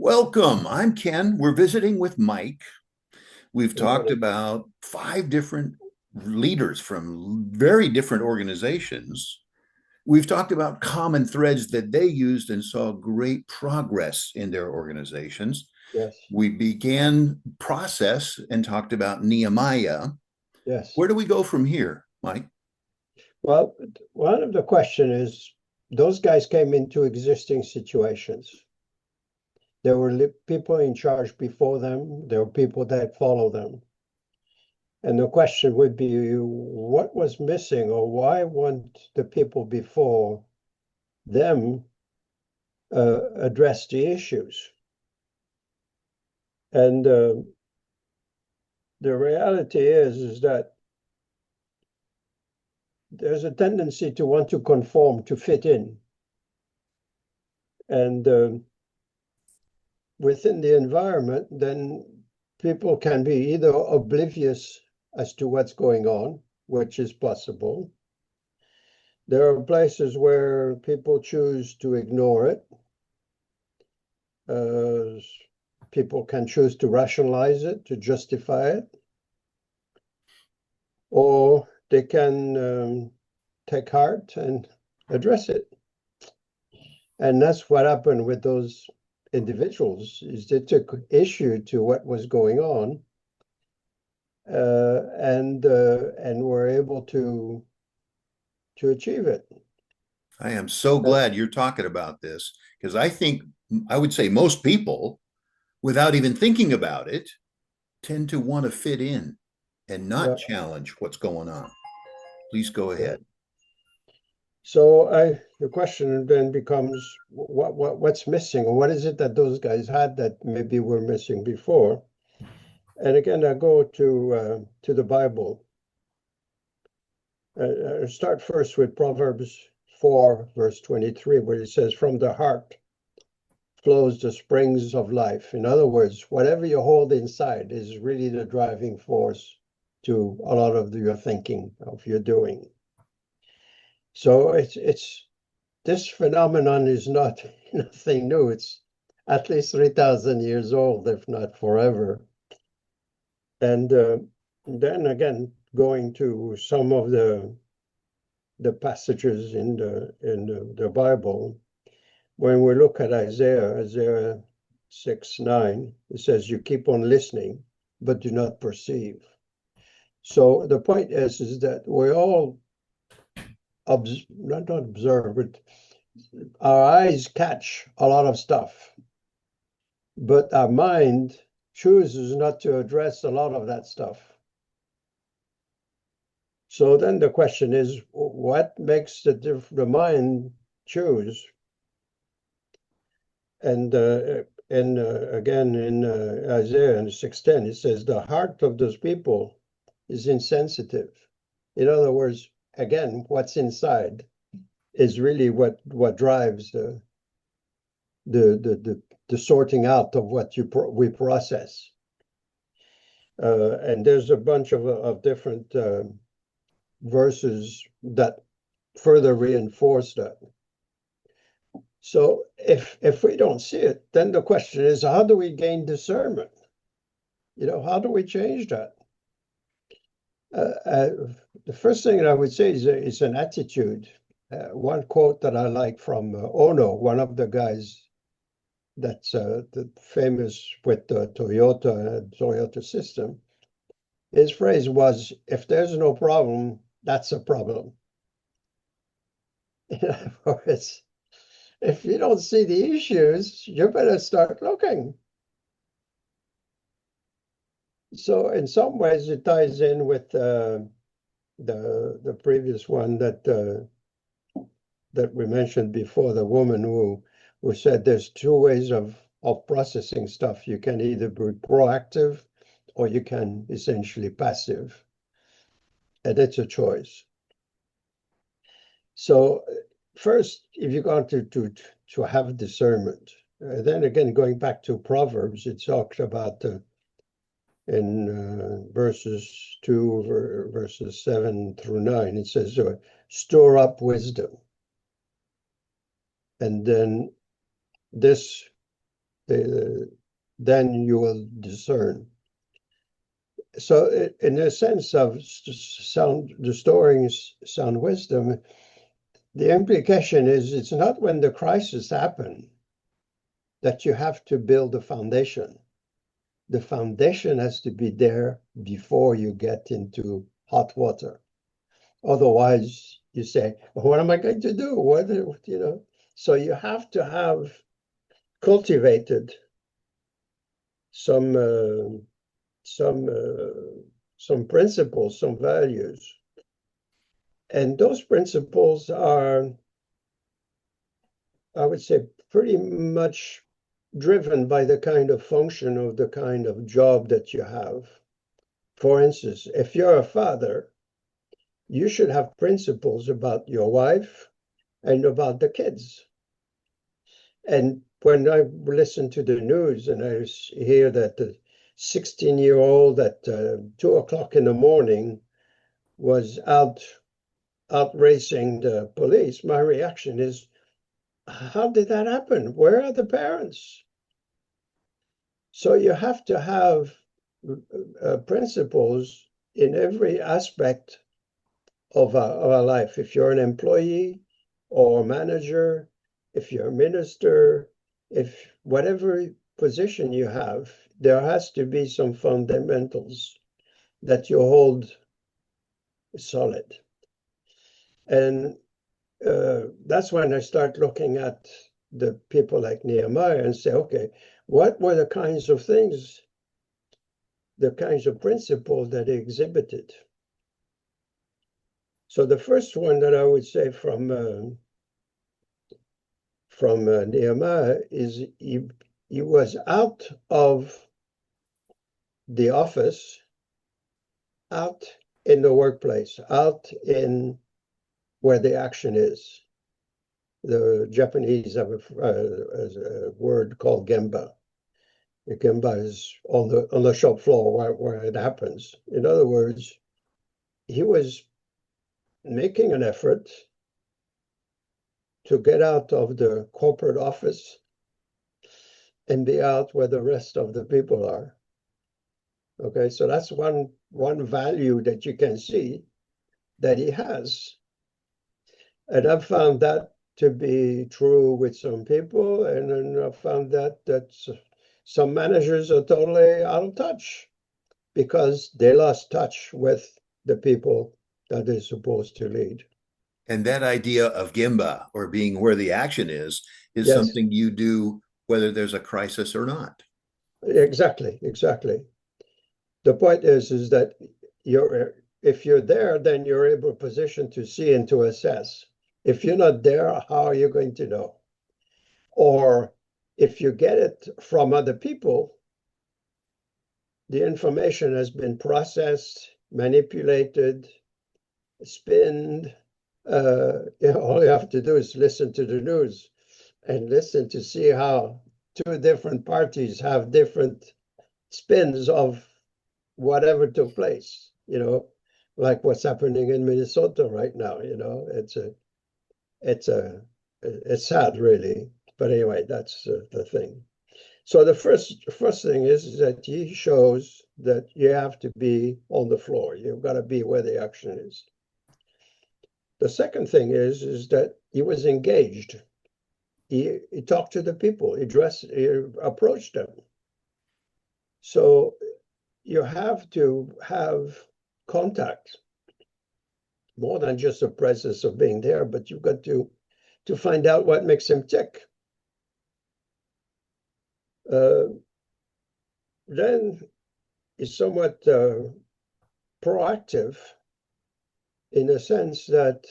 Welcome. I'm Ken. We're visiting with Mike. We've Good talked morning. about five different leaders from very different organizations. We've talked about common threads that they used and saw great progress in their organizations. Yes, We began process and talked about Nehemiah. yes. Where do we go from here, Mike? Well, one of the question is, those guys came into existing situations. There were people in charge before them. There were people that follow them. And the question would be, what was missing, or why weren't the people before them address the issues? And the reality is that there's a tendency to want to conform, to fit in. And within the environment, then people can be either oblivious as to what's going on, which is possible. There are places where people choose to ignore it. Uh, People can choose to rationalize it, to justify it, or they can take heart and address it. And that's what happened with those individuals, is they took issue to what was going on, and were able to achieve it. I am so Uh, glad you're talking about this because I think I would say most people, without even thinking about it, tend to want to fit in and not yeah, challenge what's going on. Please go yeah. ahead. So the question then becomes, what's missing, or what is it that those guys had that maybe were missing before? And again, I go to the Bible. Start first with Proverbs 4, verse 23, where it says, "From the heart flows the springs of life." In other words, whatever you hold inside is really the driving force to a lot of your thinking, of your doing. So it's this phenomenon is not nothing new. It's at least 3,000 years old, if not forever. And then again, going to some of the passages in the Bible, when we look at Isaiah 6:9, it says, "You keep on listening, but do not perceive." So the point is that we all not observe, but our eyes catch a lot of stuff, but our mind chooses not to address a lot of that stuff. So then the question is, what makes the mind choose? And again, in Isaiah 6:10, it says, "The heart of those people is insensitive." In other words, again, what's inside is really what drives the sorting out of what we process. And there's a bunch of different verses that further reinforce that. So if we don't see it, then the question is, how do we gain discernment? How do we change that? Uh, uh, the first thing that I would say is an attitude. One quote that I like from Ono, one of the guys that's famous with the Toyota system. His phrase was, "If there's no problem, that's a problem." In other words, if you don't see the issues, you better start looking. So in some ways, it ties in with the previous one that we mentioned before, the woman who said there's two ways of processing stuff. You can either be proactive or you can essentially passive, and it's a choice. So first, if you're going to have discernment, then again, going back to Proverbs, it talks about in verses 2, verses 7 through 9, it says, "Store up wisdom." And then this then you will discern. So in the sense of sound, restoring sound wisdom, the implication is it's not when the crisis happen that you have to build a foundation. The foundation has to be there before you get into hot water. Otherwise, you say, well, what am I going to do? So you have to have cultivated some uh, some uh, some principles, some values, and those principles are, I would say, pretty much driven by the kind of function of the kind of job that you have. For instance, if you're a father, you should have principles about your wife and about the kids. And when I listen to the news and I hear that the 16-year-old at 2 o'clock in the morning was out racing the police, my reaction is, how did that happen? Where are the parents? So you have to have principles in every aspect of our life. If you're an employee or manager, if you're a minister, if whatever position you have, there has to be some fundamentals that you hold solid. And that's when I start looking at the people like Nehemiah and say, okay, what were the kinds of things, the kinds of principles that he exhibited? So the first one that I would say from Nehemiah is he was out of the office, out in the workplace, out in where the action is. The Japanese have a word called gemba. The gemba is on the shop floor where it happens. In other words, he was making an effort to get out of the corporate office and be out where the rest of the people are. Okay, so that's one value that you can see that he has. And I've found that to be true with some people, and then I've found that some managers are totally out of touch because they lost touch with the people that they're supposed to lead. And that idea of Gemba, or being where the action is Yes, something you do whether there's a crisis or not. exactly. The point is that if you're there, then you're able positioned to see and to assess. If you're not there, how are you going to know? Or if you get it from other people, the information has been processed, manipulated, spinned. All you have to do is listen to the news and listen to see how two different parties have different spins of whatever took place, like what's happening in Minnesota right now. It's sad, really. But anyway, that's the thing. So the first thing is that he shows that you have to be on the floor. You've got to be where the action is. The second thing is that he was engaged. He talked to the people. He approached them. So you have to have contact, more than just the presence of being there, but you've got to find out what makes him tick. Then is somewhat proactive in the sense that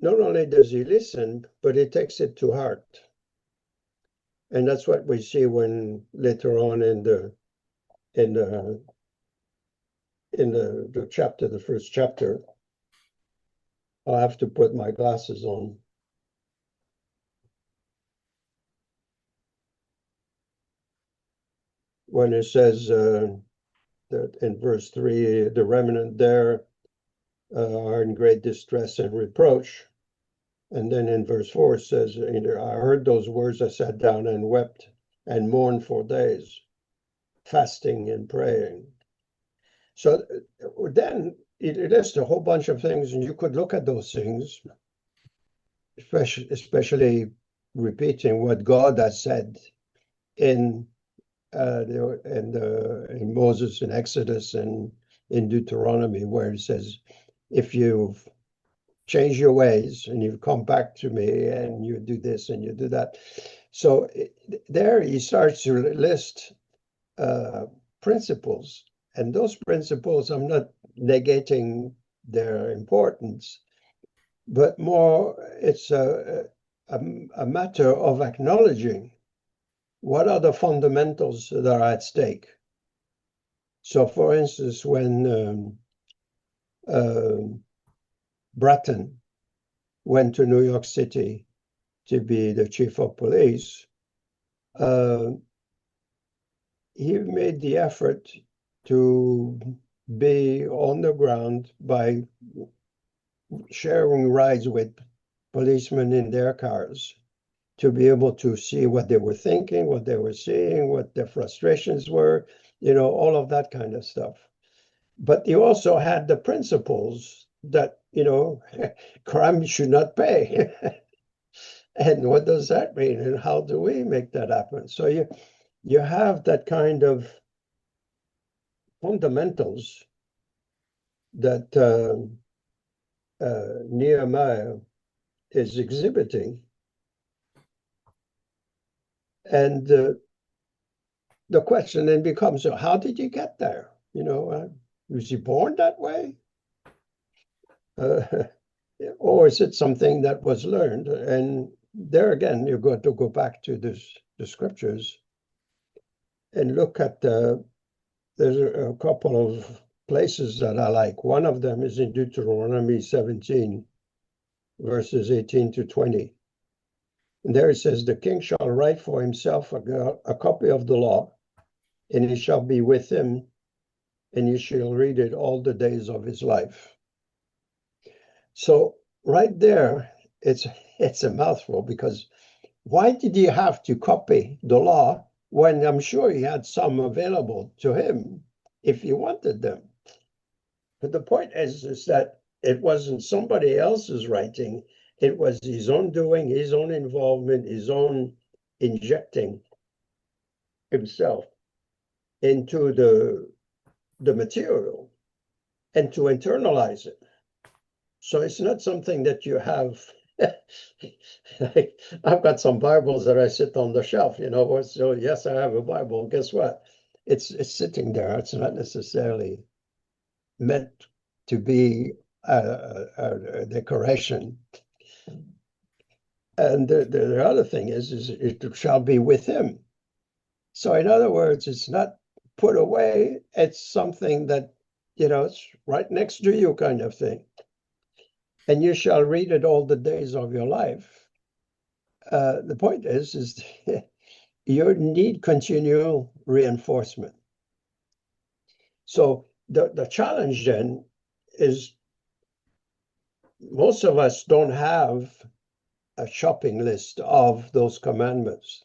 not only does he listen, but he takes it to heart. And that's what we see when later on in the chapter, the first chapter. I'll have to put my glasses on. When it says that in verse 3, the remnant there are in great distress and reproach. And then in verse 4 it says, I heard those words, I sat down and wept and mourn for days, fasting and praying. So then it lists a whole bunch of things, and you could look at those things, especially repeating what God has said in in Moses in Exodus and in Deuteronomy, where it says, if you've changed your ways and you've come back to me and you do this and you do that. So there he starts to list principles. And those principles, I'm not negating their importance, but more it's a matter of acknowledging what are the fundamentals that are at stake. So, for instance, when Bratton went to New York City to be the chief of police, he made the effort to be on the ground by sharing rides with policemen in their cars to be able to see what they were thinking, what they were seeing, what their frustrations were, all of that kind of stuff. But he also had the principles that, crime should not pay. And what does that mean? And how do we make that happen? So you have that kind of fundamentals that Nehemiah is exhibiting. And the question then becomes, so how did you get there? Was he born that way? Or is it something that was learned? And there again, you're going to go back to the scriptures and look at there's a couple of places that I like. One of them is in Deuteronomy 17, verses 18 to 20. And there it says, the king shall write for himself a copy of the law, and it shall be with him, and he shall read it all the days of his life. So right there, it's a mouthful, because why did he have to copy the law when I'm sure he had some available to him if he wanted them? But the point is that it wasn't somebody else's writing. It was his own doing, his own involvement, his own injecting himself into the material and to internalize it. So it's not something that you have. I've got some Bibles that I sit on the shelf, so yes, I have a Bible. Guess what? It's sitting there. It's not necessarily meant to be a decoration. And the other thing is it shall be with him. So in other words, it's not put away. It's something that, it's right next to you kind of thing. And you shall read it all the days of your life. The point is you need continual reinforcement. So the challenge then is most of us don't have a shopping list of those commandments.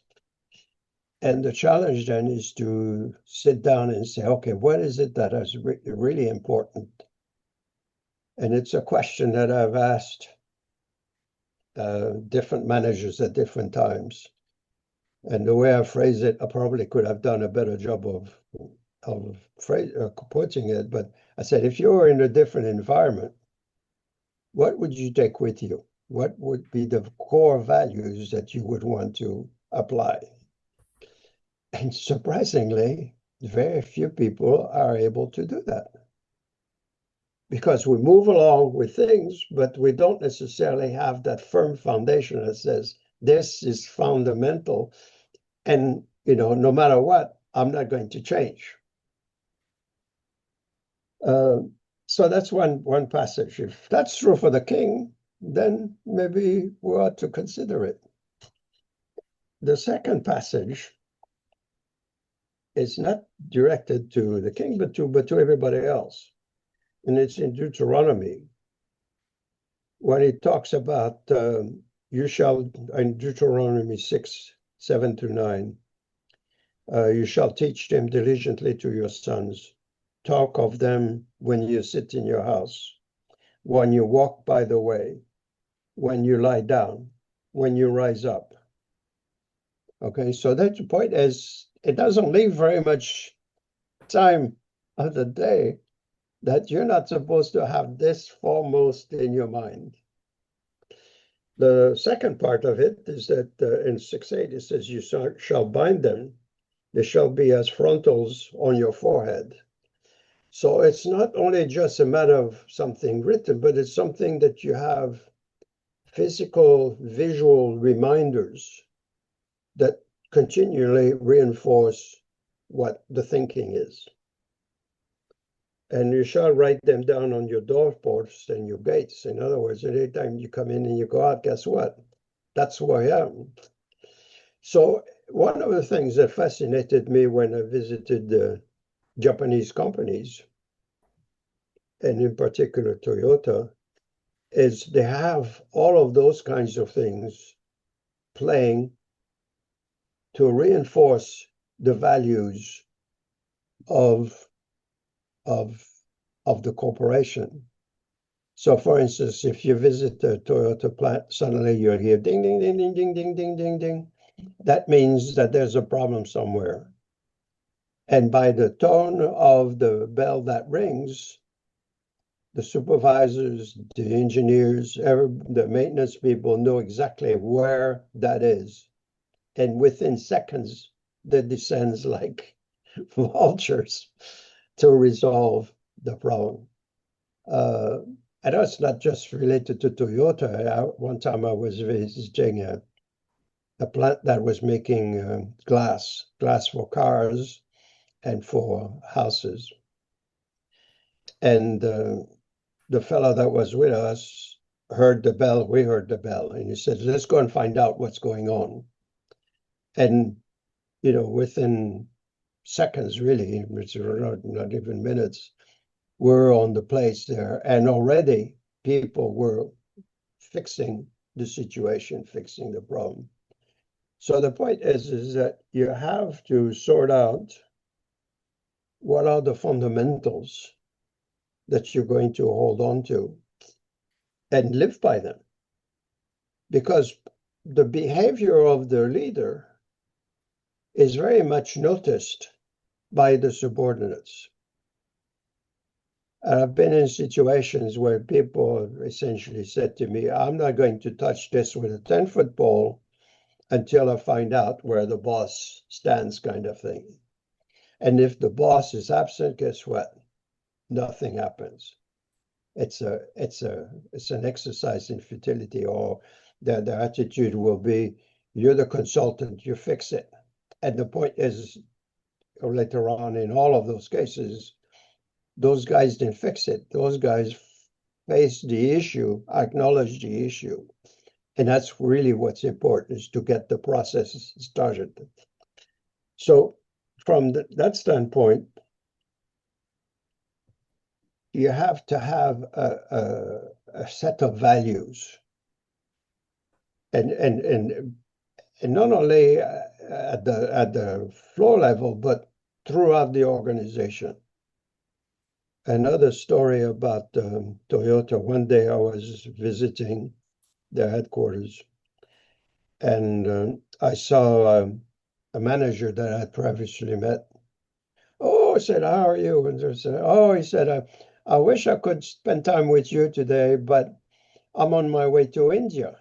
And the challenge then is to sit down and say, okay, what is it that is really important? And it's a question that I've asked different managers at different times. And the way I phrase it, I probably could have done a better job of putting it. But I said, if you were in a different environment, what would you take with you? What would be the core values that you would want to apply? And surprisingly, very few people are able to do that. Because we move along with things, but we don't necessarily have that firm foundation that says, this is fundamental. And, no matter what, I'm not going to change. So that's one passage. If that's true for the king, then maybe we ought to consider it. The second passage is not directed to the king, but to everybody else. And it's in Deuteronomy, when it talks about you shall, in Deuteronomy 6, 7 to 9, You shall teach them diligently to your sons. Talk of them when you sit in your house, when you walk by the way, when you lie down, when you rise up. Okay, so that's the point is it doesn't leave very much time of the day that you're not supposed to have this foremost in your mind. The second part of it is that in 6:8 it says, you shall bind them. They shall be as frontals on your forehead. So it's not only just a matter of something written, but it's something that you have physical, visual reminders that continually reinforce what the thinking is. And you shall write them down on your doorposts and your gates. In other words, anytime you come in and you go out, guess what? That's who I am. So one of the things that fascinated me when I visited the Japanese companies, and in particular Toyota, is they have all of those kinds of things playing to reinforce the values of of of the corporation. So, for instance, if you visit the Toyota plant, suddenly you'll hear ding, ding, ding, ding, ding, ding, ding, ding, ding. That means that there's a problem somewhere. And by the tone of the bell that rings, the supervisors, the engineers, the maintenance people know exactly where that is. And within seconds, they descends like vultures to resolve the problem. Uh, I know it's not just related to Toyota. One time I was visiting a plant that was making glass for cars and for houses. And the fellow that was with us heard the bell, we heard the bell, and he said, let's go and find out what's going on. And, within seconds, really, it's not even minutes, we're on the place there. And already people were fixing the situation, fixing the problem. So the point is that you have to sort out what are the fundamentals that you're going to hold on to and live by them. Because the behavior of the leader is very much noticed by the subordinates. I've been in situations where people essentially said to me, I'm not going to touch this with a 10-foot pole until I find out where the boss stands, kind of thing. And if the boss is absent, guess what? Nothing happens. It's an exercise in futility, or the attitude will be, you're the consultant, you fix it. And the point is, later on in all of those cases, those guys didn't fix it. Those guys faced the issue, acknowledged the issue. And that's really what's important, is to get the process started. So from that standpoint, you have to have a set of values. And not only at the floor level, but throughout the organization. Another story about Toyota. One day I was visiting their headquarters, and I saw a manager that I had previously met. Oh, I said, how are you? And they said, oh, he said, I wish I could spend time with you today, but I'm on my way to India.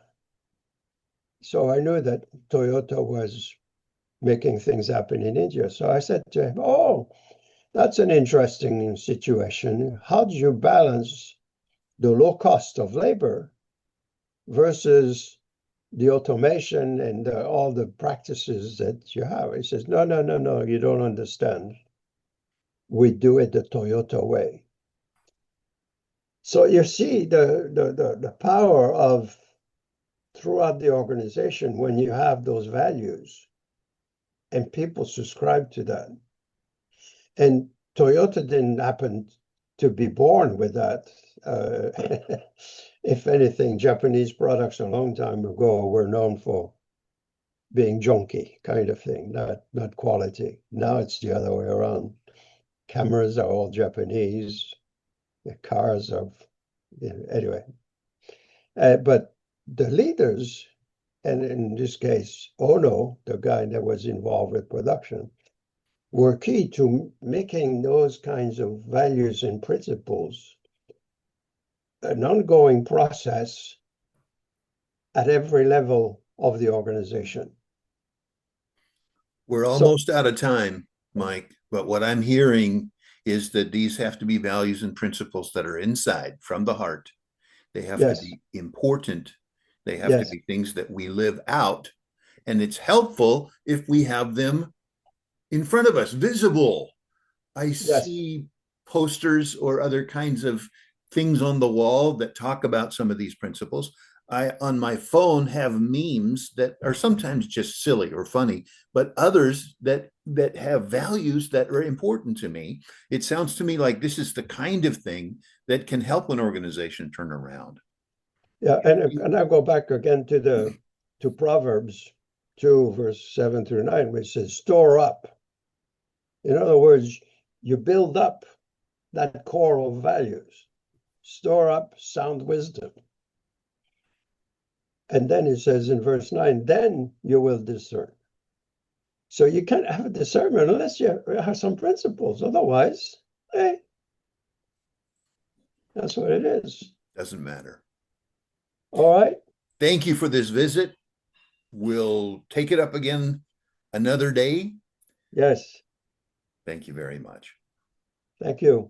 So I knew that Toyota was making things happen in India. So I said to him, oh, that's an interesting situation. How do you balance the low cost of labor versus the automation and all the practices that you have? He says, no, no, no, no, you don't understand. We do it the Toyota way. So you see the power of throughout the organization when you have those values and people subscribe to that. And Toyota didn't happen to be born with that. If anything, Japanese products a long time ago were known for being junky kind of thing, not quality. Now it's the other way around. Cameras are all Japanese. The cars are, anyway. But the leaders, and in this case, Ono, the guy that was involved with production, were key to making those kinds of values and principles an ongoing process at every level of the organization. We're So, almost out of time, Mike, but what I'm hearing is that these have to be values and principles that are inside from the heart. They have to yes, be important. They have to yes, be things that we live out. And it's helpful if we have them in front of us, visible. I yes, see posters or other kinds of things on the wall that talk about some of these principles. I on my phone have memes that are sometimes just silly or funny, but others that have values that are important to me. It sounds to me like this is the kind of thing that can help an organization turn around. yeah. And I go back again to Proverbs 2, verse 7 through 9, which says, store up. In other words, you build up that core of values, store up sound wisdom. And then it says in verse 9, then you will discern. So you can't have a discernment unless you have some principles. Otherwise, hey, that's what it is. Doesn't matter. All right. Thank you for this visit. We'll take it up again another day. Yes. Thank you very much. Thank you.